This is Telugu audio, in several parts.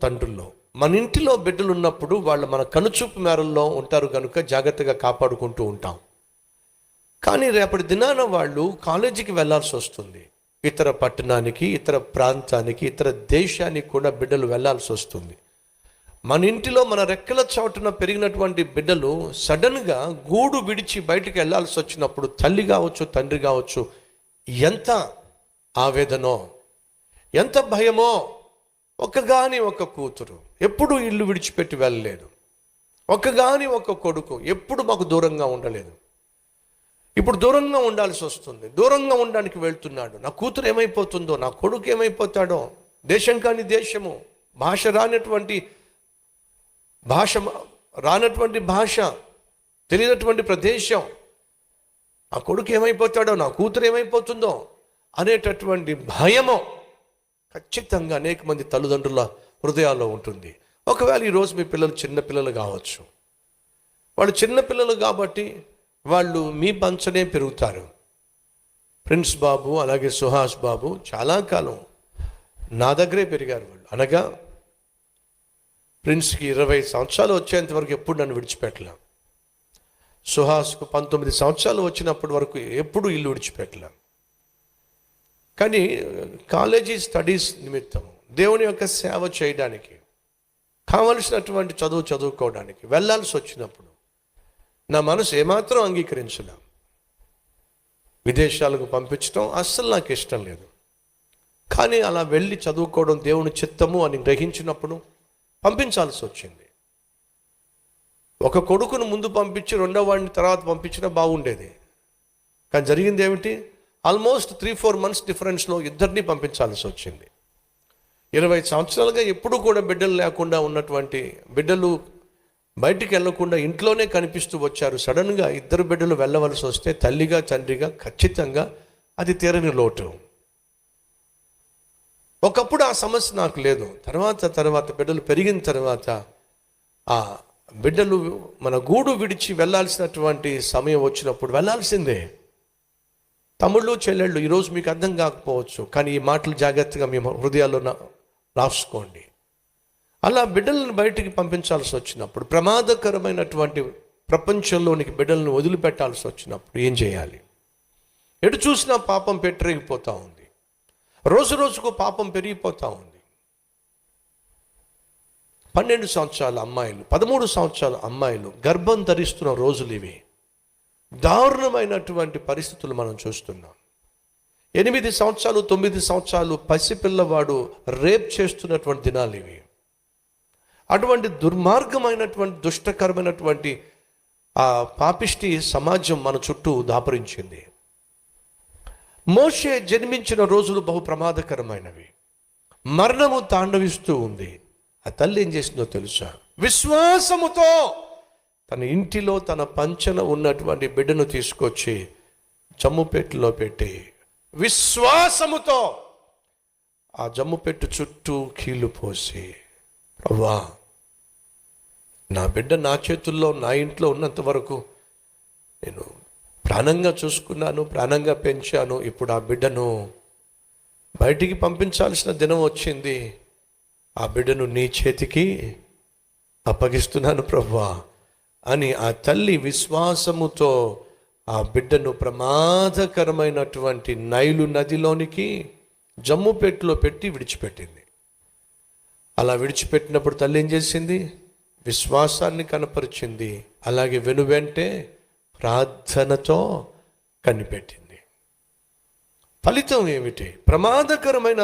తండ్రుల్లో మన ఇంటిలో బిడ్డలు ఉన్నప్పుడు వాళ్ళు మన కనుచూపు మేరల్లో ఉంటారు కనుక జాగ్రత్తగా కాపాడుకుంటూ ఉంటాం. కానీ రేపటి దినాన వాళ్ళు కాలేజీకి వెళ్ళాల్సి వస్తుంది. ఇతర పట్టణానికి, ఇతర ప్రాంతానికి, ఇతర దేశానికి కూడా బిడ్డలు వెళ్ళాల్సి వస్తుంది. మన ఇంటిలో మన రెక్కల చోటున పెరిగినటువంటి బిడ్డలు సడన్గా గూడు విడిచి బయటికి వెళ్ళాల్సి వచ్చినప్పుడు తల్లి కావచ్చు, తండ్రి కావచ్చు, ఎంత ఆవేదనో, ఎంత భయమో. ఒక్కగాని ఒక కూతురు ఎప్పుడు ఇల్లు విడిచిపెట్టి వెళ్ళలేదు. ఒక్కగాని ఒక కొడుకు ఎప్పుడు మాకు దూరంగా ఉండలేదు. ఇప్పుడు దూరంగా ఉండాల్సి వస్తుంది. దూరంగా ఉండడానికి వెళ్తున్నాడు. నా కూతురు ఏమైపోతుందో, నా కొడుకు ఏమైపోతాడో. దేశం కాని దేశము, భాష రానటువంటి భాష, తెలియనటువంటి ప్రదేశం. ఆ కొడుకు ఏమైపోతాడో, నా కూతురు ఏమైపోతుందో అనేటటువంటి భయము ఖచ్చితంగా అనేక మంది తల్లిదండ్రుల హృదయాల్లో ఉంటుంది. ఒకవేళ ఈరోజు మీ పిల్లలు చిన్నపిల్లలు కావచ్చు. వాళ్ళు చిన్నపిల్లలు కాబట్టి వాళ్ళు మీ పంచనే పెరుగుతారు. ప్రిన్స్ బాబు అలాగే సుహాస్ బాబు చాలా కాలం నా దగ్గరే పెరిగారు. వాళ్ళు అనగా ప్రిన్స్కి 20 సంవత్సరాలు వచ్చేంత వరకు ఎప్పుడు నన్ను విడిచిపెట్టలేం. సుహాస్కు 19 సంవత్సరాలు వచ్చినప్పటి వరకు ఎప్పుడు ఇల్లు విడిచిపెట్టలేం. కానీ కాలేజీ స్టడీస్ నిమిత్తం దేవుని యొక్క సేవ చేయడానికి, కావలసినటువంటి చదువుకోవడానికి వెళ్ళాల్సి వచ్చినప్పుడు నా మనసు ఏమాత్రం అంగీకరించలేం. విదేశాలకు పంపించడం అస్సలు నాకు ఇష్టం లేదు. కానీ అలా వెళ్ళి చదువుకోవడం దేవుని చిత్తము అని గ్రహించినప్పుడు పంపించాల్సి వచ్చింది. ఒక కొడుకును ముందు పంపించి రెండో వాడిని తర్వాత పంపించినా బాగుండేది. కానీ జరిగింది ఏమిటి? ఆల్మోస్ట్ 3-4 months డిఫరెన్స్లో ఇద్దరిని పంపించాల్సి వచ్చింది. 20 సంవత్సరాలుగా ఎప్పుడు కూడా బిడ్డలు లేకుండా ఉన్నటువంటి బిడ్డలు బయటికి వెళ్ళకుండా ఇంట్లోనే కనిపిస్తూ వచ్చారు. సడన్గా 2 బిడ్డలు వెళ్ళవలసి వస్తే తల్లిగా తండ్రిగా ఖచ్చితంగా అది తీరని లోటు. ఒకప్పుడు ఆ సమస్య నాకు లేదు. తర్వాత బిడ్డలు పెరిగిన తర్వాత ఆ బిడ్డలు మన గూడు విడిచి వెళ్ళాల్సినటువంటి సమయం వచ్చినప్పుడు వెళ్ళాల్సిందే. తమ్ముళ్ళు చెల్లెళ్ళు, ఈరోజు మీకు అర్థం కాకపోవచ్చు, కానీ ఈ మాటలు జాగ్రత్తగా మీ హృదయాల్లో రాసుకోండి. అలా బిడ్డలను బయటికి పంపించాల్సి వచ్చినప్పుడు, ప్రమాదకరమైనటువంటి ప్రపంచంలోనికి బిడ్డలను వదిలిపెట్టాల్సి వచ్చినప్పుడు ఏం చేయాలి? ఎటు చూసినా పాపం పెట్టిరిగిపోతూ ఉంది. రోజు రోజుకు పాపం పెరిగిపోతూ ఉంది. 12 సంవత్సరాల అమ్మాయిలు, 13 సంవత్సరాల అమ్మాయిలు గర్భం ధరిస్తున్న రోజులు ఇవి. దారుణమైనటువంటి పరిస్థితులు మనం చూస్తున్నాం. 8 సంవత్సరాలు 9 సంవత్సరాలు పసిపిల్లవాడు రేప్ చేస్తున్నటువంటి దినాలు ఇవి. అటువంటి దుర్మార్గమైనటువంటి దుష్టకరమైనటువంటి ఆ పాపిష్టి సమాజం మన చుట్టూ దాపరించింది. మోషే జన్మించిన రోజులు బహు ప్రమాదకరమైనవి. మరణము తాండవిస్తూ ఉంది. ఆ తల్లి ఏం చేసిందో తెలుసా? విశ్వాసముతో తన ఇంటిలో తన పంచన ఉన్నటువంటి బిడ్డను తీసుకొచ్చి జమ్ముపెట్టులో పెట్టి విశ్వాసముతో ఆ జమ్ముపెట్టు చుట్టూ కీలు పోసి, అవ్వా నా బిడ్డ నా చేతుల్లో నా ఇంట్లో ఉన్నంత వరకు నేను ప్రాణంగా చూసుకున్నాను, ప్రాణంగా పెంచాను. ఇప్పుడు ఆ బిడ్డను బయటికి పంపించాల్సిన దినం వచ్చింది. ఆ బిడ్డను నీ చేతికి అప్పగిస్తున్నాను ప్రభువా అని ఆ తల్లి విశ్వాసముతో ఆ బిడ్డను ప్రమాదకరమైనటువంటి నైలు నదిలోనికి జమ్ముపెట్టులో పెట్టి విడిచిపెట్టింది. అలా విడిచిపెట్టినప్పుడు తల్లి ఏం చేసింది? విశ్వాసాన్ని కనపరిచింది. అలాగే వెనువెంటే ప్రార్థనతో కనిపెట్టింది. ఫలితం ఏమిటి? ప్రమాదకరమైన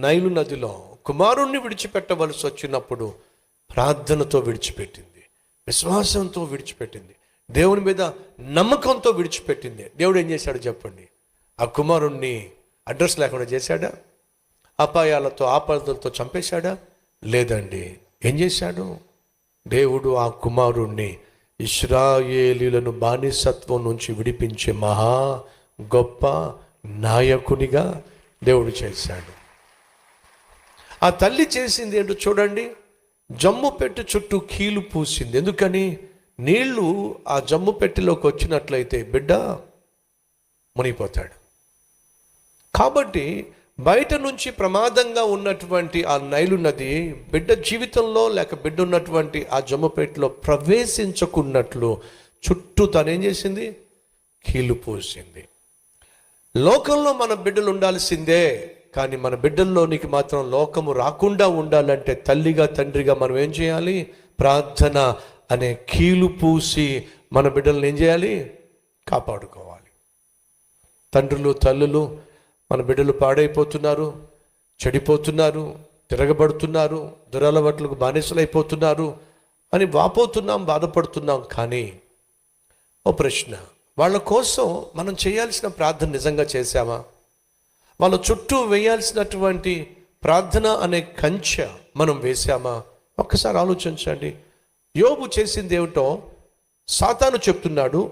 నైలు నదిలో కుమారుణ్ణి విడిచిపెట్టవలసి వచ్చినప్పుడు ప్రార్థనతో విడిచిపెట్టింది, విశ్వాసంతో విడిచిపెట్టింది, దేవుని మీద నమ్మకంతో విడిచిపెట్టింది. దేవుడు ఏం చేశాడు చెప్పండి? ఆ కుమారుణ్ణి అడ్రస్ లేకుండా చేశాడా? అపాయాలతో ఆపదలతో చంపేశాడా? లేదండి. ఏం చేశాడు? దేవుడు ఆ కుమారుణ్ణి ఇశ్రాయేలీయులను బానిసత్వం నుంచి విడిపించే మహా గొప్ప నాయకునిగా దేవుడు చేశాడు. ఆ తల్లి చేసింది ఏంటో చూడండి. జమ్ము పెట్టె చుట్టూ కీలు పూసింది. ఎందుకని? నీళ్లు ఆ జమ్ము పెట్టెలోకి వచ్చినట్లయితే బిడ్డ మునిగిపోతాడు. కాబట్టి బయట నుంచి ప్రమాదంగా ఉన్నటువంటి ఆ నైలు నది బిడ్డ జీవితంలో లేక బిడ్డ ఉన్నటువంటి ఆ జమ్మపేటలో ప్రవేశించకున్నట్లు చుట్టూ తనేం చేసింది? కీలు పోసింది. లోకంలో మన బిడ్డలు ఉండాల్సిందే, కానీ మన బిడ్డల్లోనికి మాత్రం లోకము రాకుండా ఉండాలంటే తల్లిగా తండ్రిగా మనం ఏం చేయాలి? ప్రార్థన అనే కీలు పూసి మన బిడ్డలను ఏం చేయాలి? కాపాడుకోవాలి. తండ్రులు తల్లులు మన బిడ్డలు పాడైపోతున్నారు, చెడిపోతున్నారు, తిరగబడుతున్నారు, దురలవాట్లకు బానిసలైపోతున్నారు అని వాపోతున్నాం, బాధపడుతున్నాం. కానీ ఓ ప్రశ్న, వాళ్ళ కోసం మనం చేయాల్సిన ప్రార్థన నిజంగా చేశామా? వాళ్ళ చుట్టూ వేయాల్సినటువంటి ప్రార్థన అనే కంచె మనం వేశామా? ఒక్కసారి ఆలోచించండి. యోబు చేసింది ఏమిటో సాతాను చెప్తున్నాడు,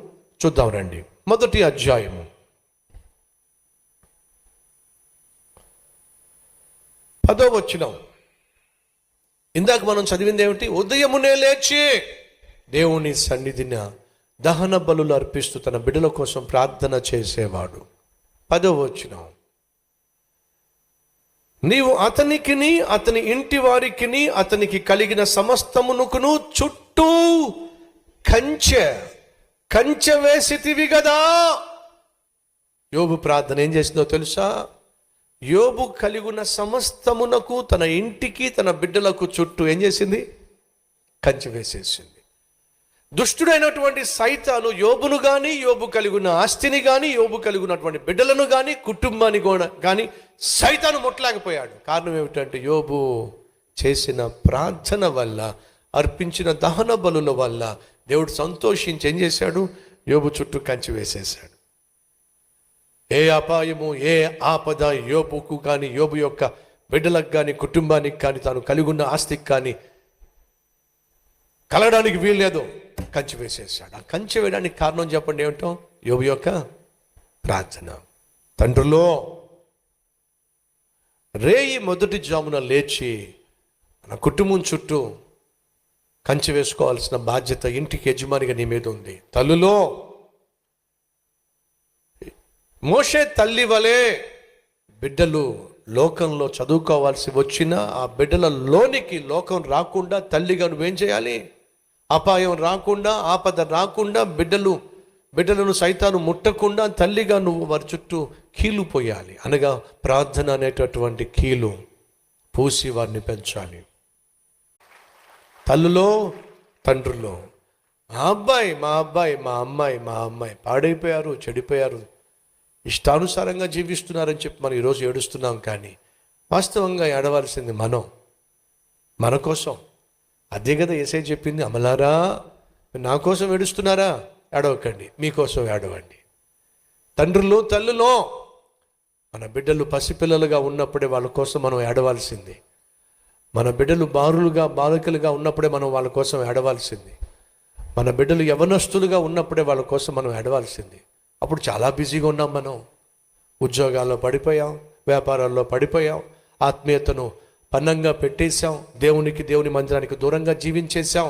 చూద్దాం రండి. 1వ అధ్యాయము 10వ వచనం. ఇందాక మనం చదివింది ఏమిటి? ఉదయమునే లేచి దేవుని సన్నిధిన దహన బలులు అర్పిస్తూ తన బిడ్డల కోసం ప్రార్థన చేసేవాడు. 10వ వచనం. నీవు అతనికిని అతని ఇంటి వారికిని అతనికి కలిగిన సమస్తమునకును చుట్టూ కంచె వేసితివి కదా. యోబు ప్రార్థన ఏం చేసిందో తెలుసా? యోబు కలిగిన సమస్తమునకు, తన ఇంటికి, తన బిడ్డలకు చుట్టూ ఏం చేసింది? కంచె వేసేసింది. దుష్టుడైనటువంటి సైతాను యోబును కానీ, యోబు కలిగిన ఆస్తిని కానీ, యోబు కలిగినటువంటి బిడ్డలను కానీ, కుటుంబాన్ని కానీ సైతాను ముట్టలేకపోయాడు. కారణం ఏమిటంటే యోబు చేసిన ప్రార్థన వల్ల, అర్పించిన దహన బలుల వల్ల దేవుడు సంతోషించి ఏం చేశాడు? యోబు చుట్టూ కంచె వేసేశాడు. ఏ అపాయము, ఏ ఆపద యోబుకు కానీ, యోబు యొక్క బిడ్డలకు కానీ, కుటుంబానికి కానీ, తాను కలిగి ఉన్న ఆస్తికి కానీ కలగడానికి వీల్లేదు. కంచె వేసేసాడు. ఆ కంచె వేయడానికి కారణం చెప్పండి ఏమిటో? యోబు యొక్క ప్రార్థన. తండ్రులో రేయి మొదటి జామున లేచి మన కుటుంబం చుట్టూ కంచె వేసుకోవాల్సిన బాధ్యత ఇంటికి యజమానిగా నీ మీద ఉంది. తల్లులో మోషే తల్లి వలె బిడ్డలు లోకంలో చదువుకోవాల్సి వచ్చినా ఆ బిడ్డల లోనికి లోకం రాకుండా తల్లిగా నువ్వేం చేయాలి? అపాయం రాకుండా, ఆపద రాకుండా, బిడ్డలను సైతాను ముట్టకుండా తల్లిగా నువ్వు వారి చుట్టూ కీలు పోయాలి. అనగా ప్రార్థన అనేటటువంటి కీలు పూసి వారిని పెంచాలి. తల్లులో తండ్రులో మా అబ్బాయి మా అమ్మాయి పాడైపోయారు, చెడిపోయారు, ఇష్టానుసారంగా జీవిస్తున్నారని చెప్పి మనం ఈరోజు ఏడుస్తున్నాం. కానీ వాస్తవంగా ఏడవలసింది మన కోసం. అదే కదా యేసయ్య చెప్పింది, అమలారా నా కోసం ఏడుస్తున్నారా? ఏడవకండి, మీకోసం ఏడవండి. తండ్రులు తల్లులో మన బిడ్డలు పసిపిల్లలుగా ఉన్నప్పుడే వాళ్ళ కోసం మనం ఏడవాల్సింది. మన బిడ్డలు బాలికలుగా ఉన్నప్పుడే మనం వాళ్ళ కోసం ఏడవాల్సింది. మన బిడ్డలు యవనస్తులుగా ఉన్నప్పుడే వాళ్ళ కోసం మనం ఏడవాల్సింది. అప్పుడు చాలా బిజీగా ఉన్నాం. మనం ఉద్యోగాల్లో పడిపోయాం, వ్యాపారాల్లో పడిపోయాం, ఆత్మీయతను పన్నంగా పెట్టేశాం, దేవుని మందిరానికి దూరంగా జీవించేశాం.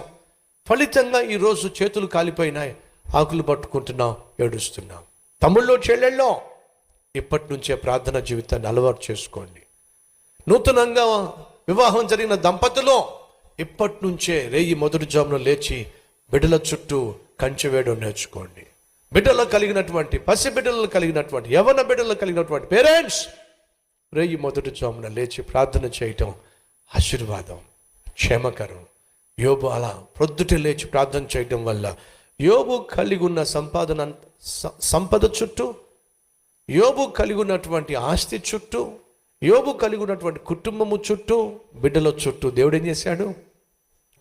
ఫలితంగా ఈరోజు చేతులు కాలిపోయినాయి, ఆకులు పట్టుకుంటున్నాం, ఏడుస్తున్నాం. తమ్ముళ్ళో చెల్లెళ్ళో ఇప్పటి నుంచే ప్రార్థన జీవితాన్ని అలవాటు చేసుకోండి. నూతనంగా వివాహం జరిగిన దంపతులు ఇప్పటి నుంచే రేయి మొదటి జామున లేచి బిడ్డల చుట్టూ కంచె వేయడం నేర్చుకోండి. బిడ్డలకు కలిగినటువంటి పసిబిడ్డలు కలిగినటువంటి యవన బిడ్డలు కలిగినటువంటి పేరెంట్స్ రేయి మొదటి జామున లేచి ప్రార్థన చేయటం ఆశీర్వాదం, క్షేమకరం. యోబు అలా ప్రొద్దుటే లేచి ప్రార్థన చేయటం వల్ల యోబు కలిగి ఉన్న సంపద చుట్టూ, యోబు కలిగి ఉన్నటువంటి ఆస్తి చుట్టూ, యోబు కలిగి ఉన్నటువంటి కుటుంబము చుట్టూ, బిడ్డల చుట్టూ దేవుడు ఏం చేశాడు?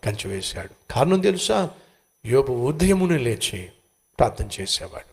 కంచె వేశాడు. కారణం తెలుసా? యోబు ఉదయమునే లేచి ప్రార్థన చేసేవాడు.